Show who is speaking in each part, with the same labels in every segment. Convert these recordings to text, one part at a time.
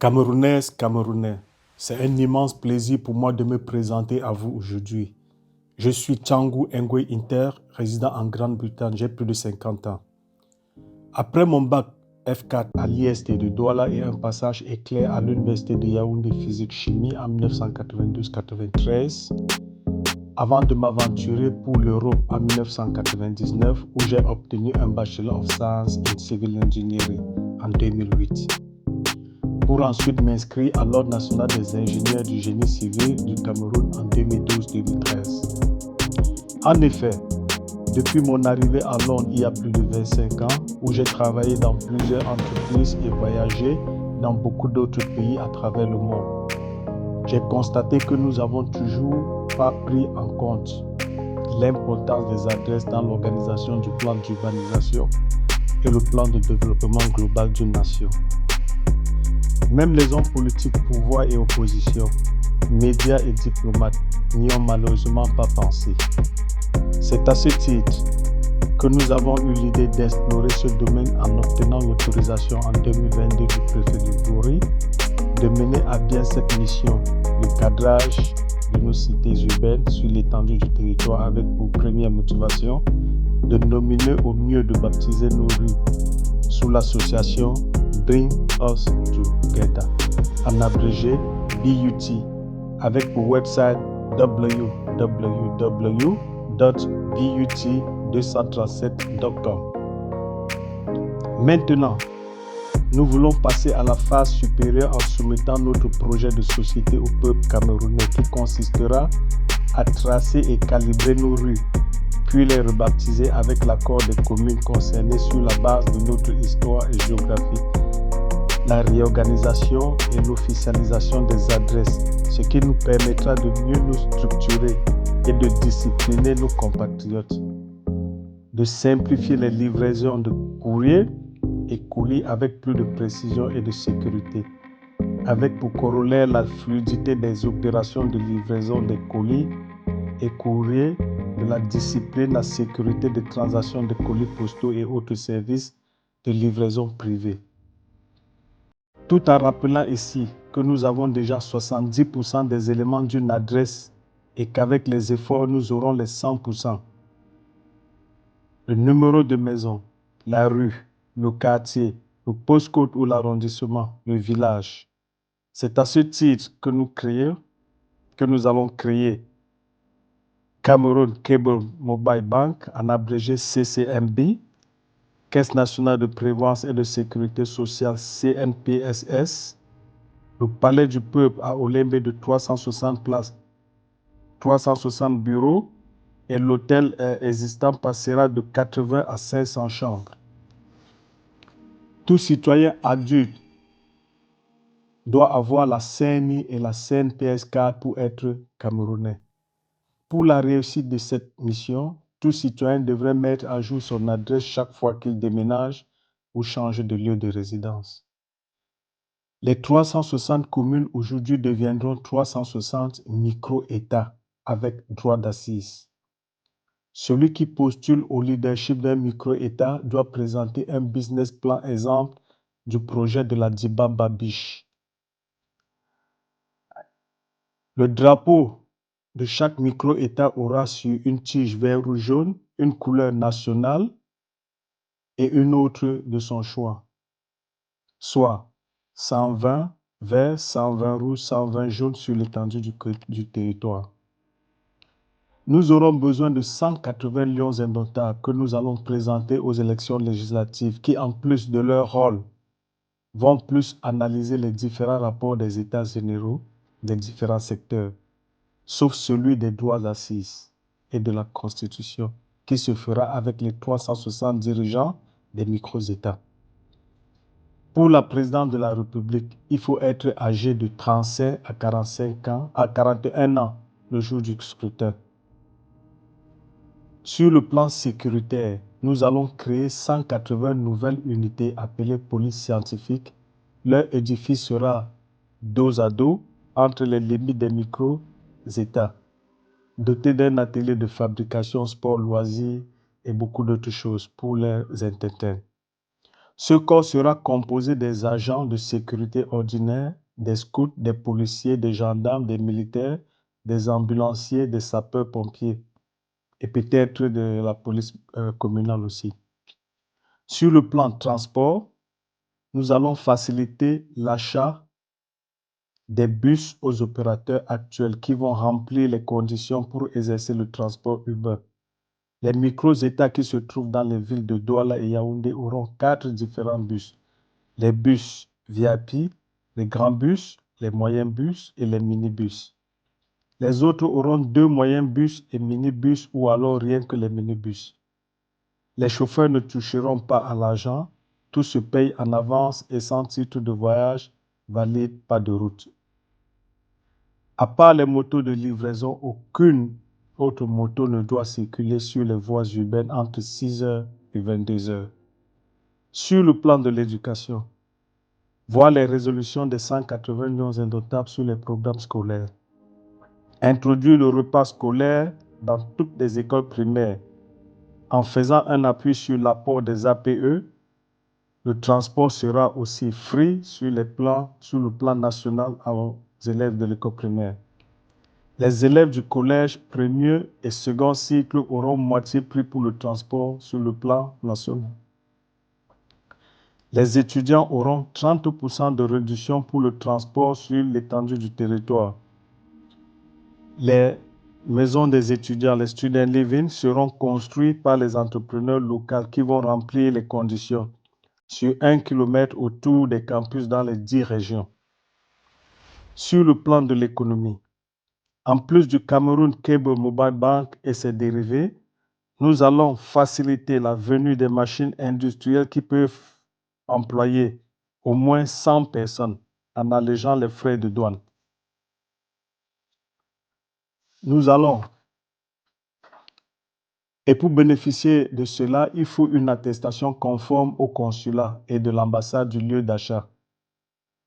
Speaker 1: Camerounaises, Camerounais, c'est un immense plaisir pour moi de me présenter à vous aujourd'hui. Je suis Tchangou Ngwe Inter, résident en Grande-Bretagne, j'ai plus de 50 ans. Après mon bac F4 à l'IST de Douala et un passage éclair à l'Université de Yaoundé Physique-Chimie en 1992-93, avant de m'aventurer pour l'Europe en 1999 où j'ai obtenu un Bachelor of Science in Civil Engineering en 2008. Pour ensuite m'inscrire à l'Ordre national des ingénieurs du génie civil du Cameroun en 2012-2013. En effet, depuis mon arrivée à Londres il y a plus de 25 ans, où j'ai travaillé dans plusieurs entreprises et voyagé dans beaucoup d'autres pays à travers le monde, j'ai constaté que nous avons toujours pas pris en compte l'importance des adresses dans l'organisation du plan d'urbanisation et le plan de développement global d'une nation. Même les hommes politiques, pouvoir et opposition, médias et diplomates n'y ont malheureusement pas pensé. C'est à ce titre que nous avons eu l'idée d'explorer ce domaine en obtenant l'autorisation en 2022 du préfet de Bouri de mener à bien cette mission, le cadrage de nos cités urbaines sur l'étendue du territoire avec pour première motivation de nominer au mieux de baptiser nos rues sous l'association Bring Us Together, en abrégé BUT, avec pour website www.but237.com. Maintenant, nous voulons passer à la phase supérieure en soumettant notre projet de société au peuple camerounais qui consistera à tracer et calibrer nos rues, puis les rebaptiser avec l'accord des communes concernées sur la base de notre histoire et géographie, la réorganisation et l'officialisation des adresses, ce qui nous permettra de mieux nous structurer et de discipliner nos compatriotes, de simplifier les livraisons de courrier et colis avec plus de précision et de sécurité, avec pour corollaire la fluidité des opérations de livraison des colis et courriers, de la discipline, la sécurité des transactions de colis postaux et autres services de livraison privée. Tout en rappelant ici que nous avons déjà 70% des éléments d'une adresse et qu'avec les efforts, nous aurons les 100%. Le numéro de maison, la rue, le quartier, le postcode ou l'arrondissement, le village. C'est à ce titre que nous allons créer Cameroun Cable Mobile Bank, en abrégé CCMB, Caisse nationale de prévoyance et de sécurité sociale CNPSS, le Palais du Peuple à Olembe de 360 places, 360 bureaux, et l'hôtel existant passera de 80 à 500 chambres. Tout citoyen adulte doit avoir la CNI et la CNPS4 pour être camerounais. Pour la réussite de cette mission, tout citoyen devrait mettre à jour son adresse chaque fois qu'il déménage ou change de lieu de résidence. Les 360 communes aujourd'hui deviendront 360 micro-États avec droit d'assises. Celui qui postule au leadership d'un micro-État doit présenter un business plan exemple du projet de la Dibamba Biche. Le drapeau de chaque micro-État aura sur une tige vert ou jaune une couleur nationale et une autre de son choix, soit 120 vert, 120 rouge, 120 jaune sur l'étendue du territoire. Nous aurons besoin de 180 lions indomptables que nous allons présenter aux élections législatives qui, en plus de leur rôle, vont plus analyser les différents rapports des États généraux des différents secteurs, sauf celui des droits d'assises et de la Constitution, qui se fera avec les 360 dirigeants des micro-États. Pour la présidente de la République, il faut être âgé de 35 à 41 ans le jour du scrutin. Sur le plan sécuritaire, nous allons créer 180 nouvelles unités appelées police scientifique. Leur édifice sera dos à dos entre les limites des micro-États, doté d'un atelier de fabrication, sport, loisirs et beaucoup d'autres choses pour les intérêts. Ce corps sera composé des agents de sécurité ordinaires, des scouts, des policiers, des gendarmes, des militaires, des ambulanciers, des sapeurs-pompiers et peut-être de la police communale aussi. Sur le plan de transport, nous allons faciliter l'achat des bus aux opérateurs actuels qui vont remplir les conditions pour exercer le transport urbain. Les micro-États qui se trouvent dans les villes de Douala et Yaoundé auront 4 différents bus. Les bus VIP, les grands bus, les moyens bus et les minibus. Les autres auront 2 moyens bus et minibus ou alors rien que les minibus. Les chauffeurs ne toucheront pas à l'argent, tout se paye en avance et sans titre de voyage valide, pas de route. À part les motos de livraison, aucune autre moto ne doit circuler sur les voies urbaines entre 6h et 22h. Sur le plan de l'éducation, voir les résolutions des 180 millions indotables sur les programmes scolaires. Introduire le repas scolaire dans toutes les écoles primaires en faisant un appui sur l'apport des APE. Le transport sera aussi free sur le plan national aux élèves de l'école primaire. Les élèves du collège premier et second cycle auront moitié prix pour le transport sur le plan national. Les étudiants auront 30% de réduction pour le transport sur l'étendue du territoire. Les maisons des étudiants, les student living, seront construits par les entrepreneurs locaux qui vont remplir les conditions sur 1 km autour des campus dans les 10 régions. Sur le plan de l'économie, en plus du Cameroun Cable Mobile Bank et ses dérivés, nous allons faciliter la venue des machines industrielles qui peuvent employer au moins 100 personnes en allégeant les frais de douane. Et pour bénéficier de cela, il faut une attestation conforme au consulat et de l'ambassade du lieu d'achat.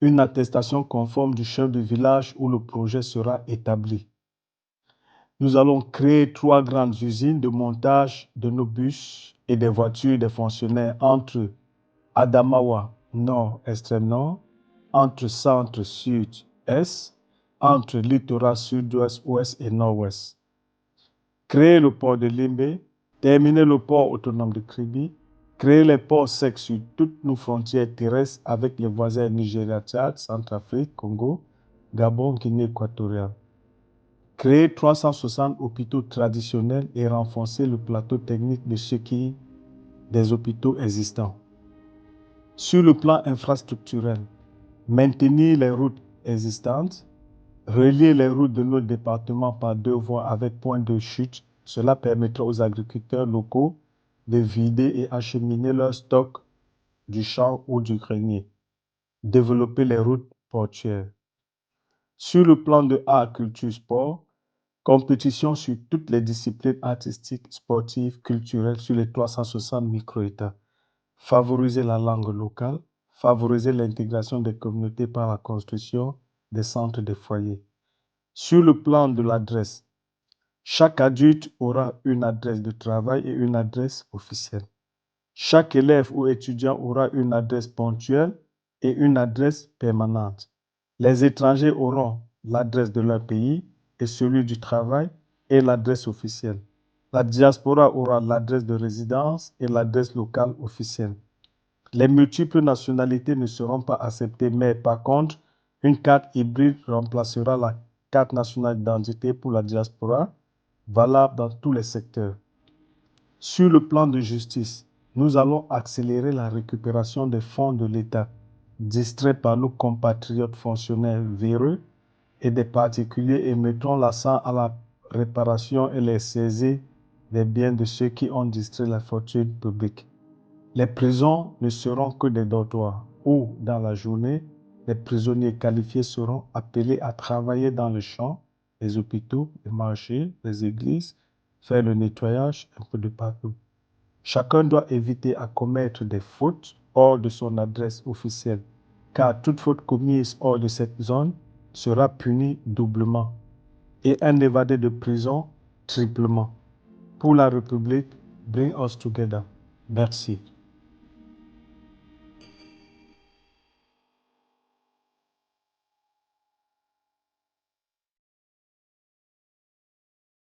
Speaker 1: Une attestation conforme du chef de village où le projet sera établi. Nous allons créer 3 grandes usines de montage de nos bus et des voitures des fonctionnaires entre Adamawa, nord, extrême nord, entre centre, sud, est, entre littoral sud-ouest, ouest et nord-ouest. Créer le port de Limbe, terminer le port autonome de Kribi, créer les ports secs sur toutes nos frontières terrestres avec les voisins Nigeria, Tchad, Centrafrique, Congo, Gabon, Guinée équatoriale. Créer 360 hôpitaux traditionnels et renforcer le plateau technique de ceux qui des hôpitaux existants. Sur le plan infrastructurel, maintenir les routes existantes, relier les routes de nos départements par 2 voies avec point de chute. Cela permettra aux agriculteurs locaux de vider et acheminer leur stock du champ ou du grenier. Développer les routes portuaires. Sur le plan de art, culture, sport, compétition sur toutes les disciplines artistiques, sportives, culturelles sur les 360 micro-États. Favoriser la langue locale, favoriser l'intégration des communautés par la construction des centres de foyers. Sur le plan de l'adresse, chaque adulte aura une adresse de travail et une adresse officielle. Chaque élève ou étudiant aura une adresse ponctuelle et une adresse permanente. Les étrangers auront l'adresse de leur pays et celui du travail et l'adresse officielle. La diaspora aura l'adresse de résidence et l'adresse locale officielle. Les multiples nationalités ne seront pas acceptées, mais par contre, une carte hybride remplacera la carte nationale d'identité pour la diaspora, valable dans tous les secteurs. Sur le plan de justice, nous allons accélérer la récupération des fonds de l'État, distraits par nos compatriotes fonctionnaires véreux et des particuliers et mettrons l'accent à la réparation et les saisies des biens de ceux qui ont distrait la fortune publique. Les prisons ne seront que des dortoirs où, dans la journée, les prisonniers qualifiés seront appelés à travailler dans les champs, les hôpitaux, les marchés, les églises, faire le nettoyage un peu de partout. Chacun doit éviter à commettre des fautes hors de son adresse officielle, car toute faute commise hors de cette zone sera punie doublement et un évadé de prison triplement. Pour la République, bring us together. Merci.